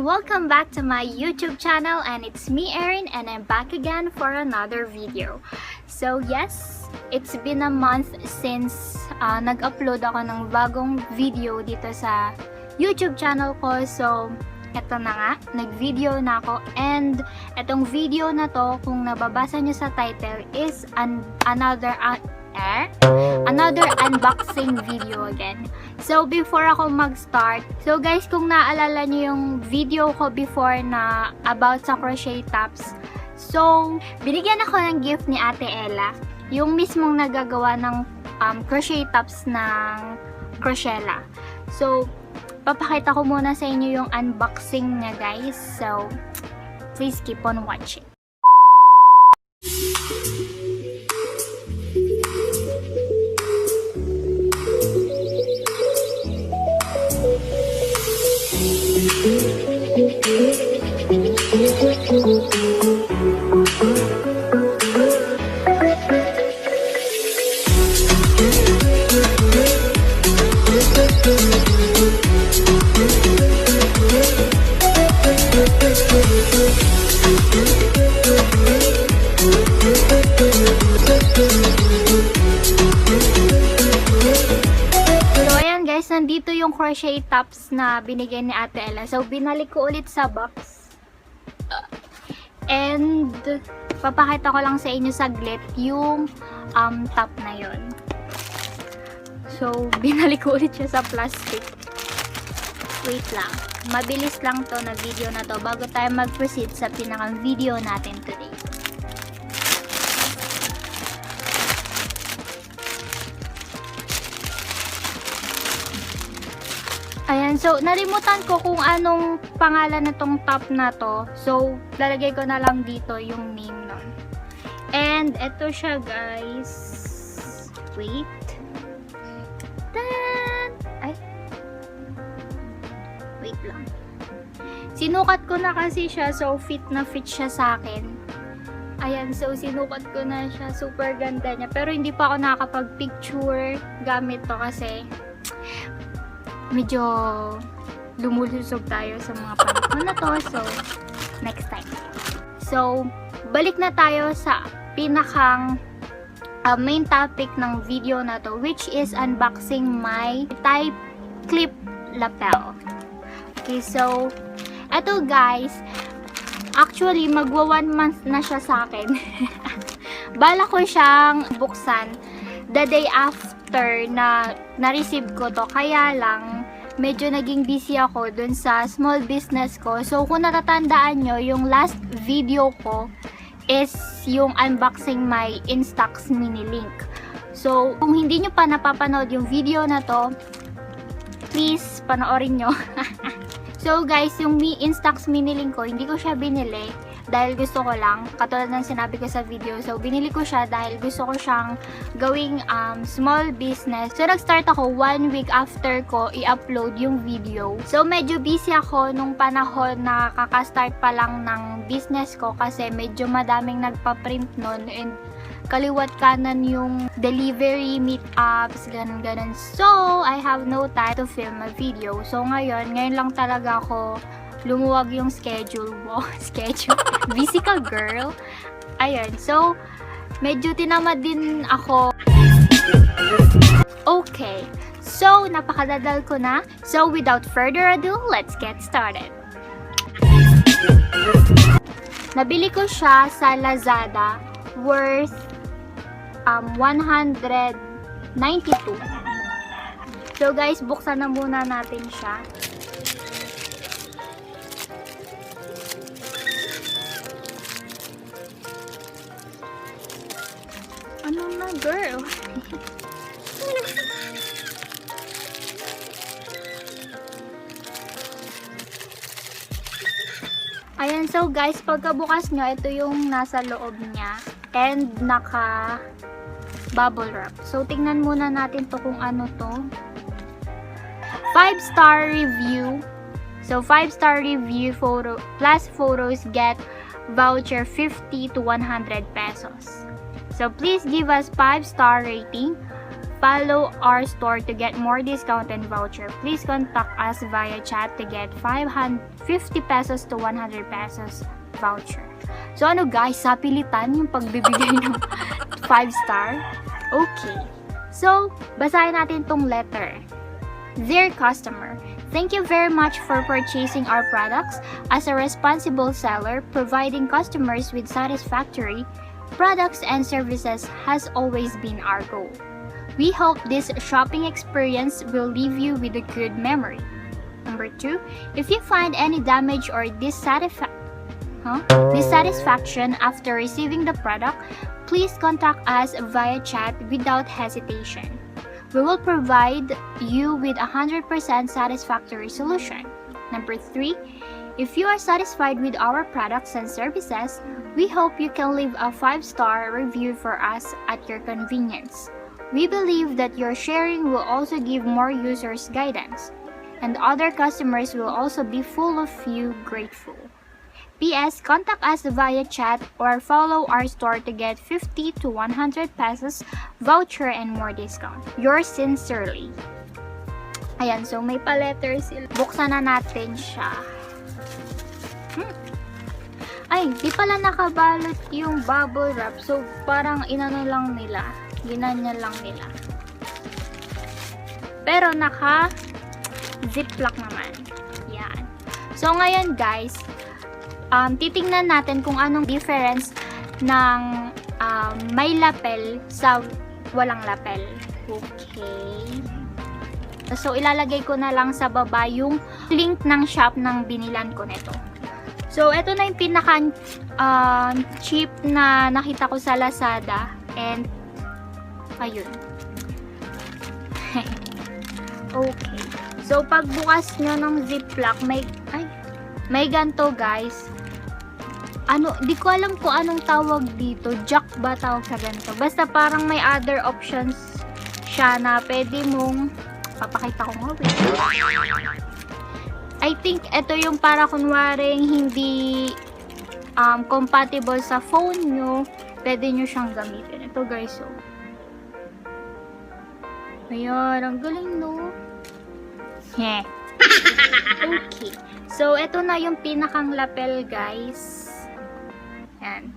welcome back to my YouTube channel, and it's me, Erin, and I'm back again for another video. So yes, it's been a month since nag-upload ako ng bagong video dito sa YouTube channel ko. So eto na nga, nag-video na ako, and etong video na to, kung nababasa nyo sa title, is another unboxing video again. So before ako mag-start, so guys, kung naaalala nyo yung video ko before na about sa crochet tops, so binigyan ako ng gift ni Ate Ella, yung mismong nagagawa ng crochet tops ng Crochella. So papakita ko muna sa inyo yung unboxing niya, guys. So please keep on watching. Nandito yung crochet tops na binigay ni Ate Ella. So, binalik ko ulit sa box. And, papakita ko lang sa inyo saglit yung top na yon. So, binalik ko ulit siya sa plastic. Wait lang. Mabilis lang to na video na to bago tayo mag-proceed sa pinakang video natin today. Ayan, so nalimutan ko kung anong pangalan na tong top na to. So, lalagay ko na lang dito yung name nun. And, eto siya, guys. Wait. Tan! Ay. Wait lang. Sinukat ko na kasi siya, so fit na fit siya sa akin. Ayan, so sinukat ko na siya. Super ganda niya. Pero hindi pa ako nakakapag-picture gamit to kasi medyo lumulusog tayo sa mga panahon na to. So, next time. So, balik na tayo sa pinakang main topic ng video na to, which is unboxing my Clip Lapel. Okay, so, eto guys, actually, magwa 1 month na siya sa akin. Bala ko siyang buksan the day after na na-receive ko to. Kaya lang, medyo naging busy ako dun sa small business ko. So, kung natatandaan nyo, yung last video ko is yung unboxing my Instax mini link. So, kung hindi nyo pa napapanood yung video na to, please, panoorin nyo. So, guys, yung Instax mini link ko, hindi ko siya binili dahil gusto ko lang, katulad ng sinabi ko sa video. So, binili ko siya dahil gusto ko siyang gawing small business. So, nag-start ako 1 week after ko i-upload yung video. So, medyo busy ako nung panahon na kaka-start pa lang ng business ko kasi medyo madaming nagpa-print nun and kaliwat kanan yung delivery, meetups, ganun-ganun. So, I have no time to film a video. So, ngayon lang talaga ako lumuwag yung schedule mo. Schedule. Busy ka, girl. Ayun. So, medyo tinamad din ako. Okay. So, napakadadal ko na. So, without further ado, let's get started. Nabili ko siya sa Lazada worth 192. So, guys, buksan na muna natin siya. Ano na, girl? Ayan, so guys, pagkabukas nyo, ito yung nasa loob niya. And naka bubble wrap. So, tingnan muna natin to kung ano to. 5-star review. So, 5-star review plus photos get voucher 50 to 100 pesos. So, please give us 5-star rating, Follow our store to get more discount and voucher. Please contact us via chat to get 50 pesos to 100 pesos voucher. So ano guys, sa pilitan yung pagbibigay ng 5-star. Okay. So, basahin natin tong letter. Dear customer, thank you very much for purchasing our products. As a responsible seller, providing customers with satisfactory products and services has always been our goal. We hope this shopping experience will leave you with a good memory. Number 2, if you find any damage or dissatisfaction after receiving the product, please contact us via chat without hesitation. We will provide you with 100% satisfactory solution. Number 3, if you are satisfied with our products and services, we hope you can leave a 5-star review for us at your convenience. We believe that your sharing will also give more users guidance, and other customers will also be full of you grateful. PS, contact us via chat or follow our store to get 50 to 100 pesos voucher and more discount. Yours sincerely. Ayan, so may pa-letter sila. Buksan na natin siya. Ay, di pala nakabalot yung bubble wrap. So, parang inano lang nila. Ginanyan lang nila. Pero naka-ziplock naman. Yan. So, ngayon guys, titingnan natin kung anong difference ng may lapel sa walang lapel. Okay. So, ilalagay ko na lang sa baba yung link ng shop ng binilan ko nito. So, ito na yung pinaka cheap na nakita ko sa Lazada. And, ayun. Okay. So, pagbukas nyo ng ziplock, may ganto guys. Di ko alam kung anong tawag dito. Jack ba tawag sa ganito? Basta parang may other options siya na pwede mong, papakita ko nga. I think ito yung para kunwaring hindi compatible sa phone nyo, pwede nyo siyang gamitin. Ito guys, so. Ayan, ang galing no? Yeah. Okay. So, ito na yung pinakang lapel guys. Ayan.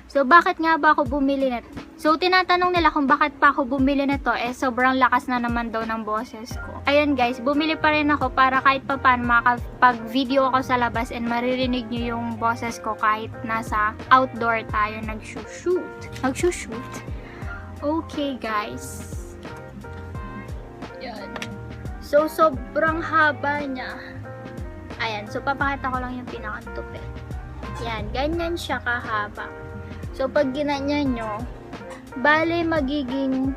So, bakit nga ba ako bumili nito? So, tinatanong nila kung bakit pa ako bumili nito. Sobrang lakas na naman daw ng boses ko. Ayan guys, bumili pa rin ako para kahit pa paano makapag-video ako sa labas and maririnig nyo yung boses ko kahit nasa outdoor tayo nag-shoot. Okay guys. Ayan. So, sobrang haba niya. Ayan. So, papakita ko lang yung pinakantupit. Ayan. Ganyan siya kahaba. So, pag ginanyan nyo, bale magiging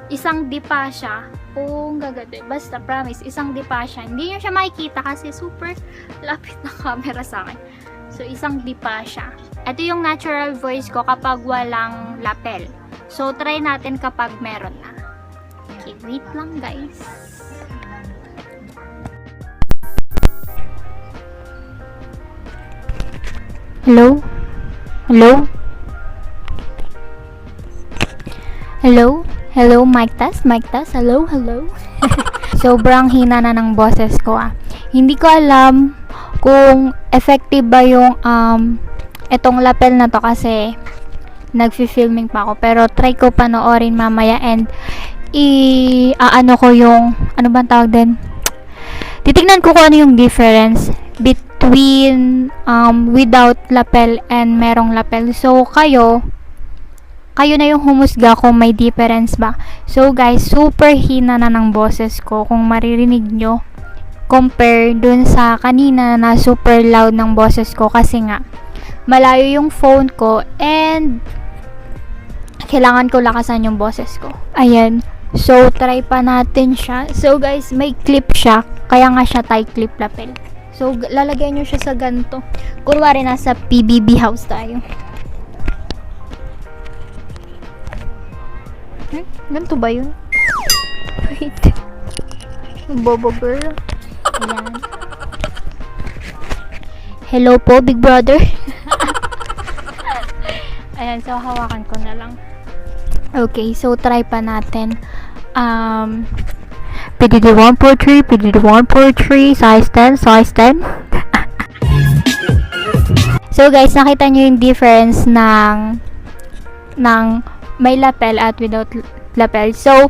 isang dipa siya. Kung gagawin. Basta, promise, isang dipa siya. Hindi nyo siya makikita kasi super lapit na camera sa akin. So, isang dipa siya. Ito yung natural voice ko kapag walang lapel. So, try natin kapag meron na. Okay, wait lang guys. Hello? Hello? Hello? Hello, mic test? Mic test? Hello? Hello? Sobrang hina na ng boses ko Hindi ko alam kung effective ba yung etong lapel na to kasi nagfi-filming pa ako. Pero try ko panoorin mamaya and ano ko yung, ano bang tawag din? Titignan ko kung ano yung difference between without lapel and merong lapel. So, kayo na yung humusga kung may difference ba. So, guys, super hina na ng boses ko kung maririnig nyo compare dun sa kanina na super loud ng boses ko kasi nga malayo yung phone ko and kailangan ko lakasan yung boses ko. Ayan. So, try pa natin siya. So, guys, may clip siya. Kaya nga siya tie clip lapel. So, lalagay nyo siya sa ganito. Kunwari nasa PBB house tayo. Ganito ba yun? Wait. Bobo girl. Ayan. Hello po, Big Brother. Ayan, so hawakan ko na lang. Okay, so try pa natin. PDD 143, PDD 143, size 10, size 10. So guys, nakita nyo yung difference ng may lapel at without lapel. So,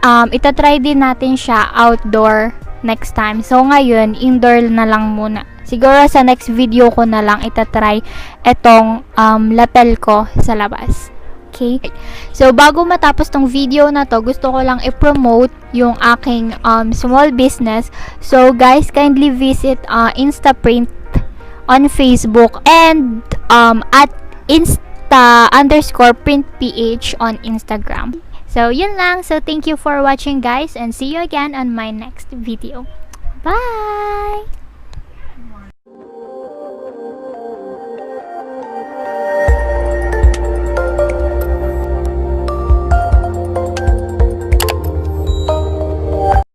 itatry din natin siya outdoor next time. So, ngayon, indoor na lang muna. Siguro sa next video ko na lang itatry etong lapel ko sa labas. Okay? So, bago matapos tong video na to, gusto ko lang i-promote yung aking small business. So, guys, kindly visit Instaprint on Facebook and at Insta_printph on Instagram. So, yun lang. So, thank you for watching, guys, and see you again on my next video. Bye!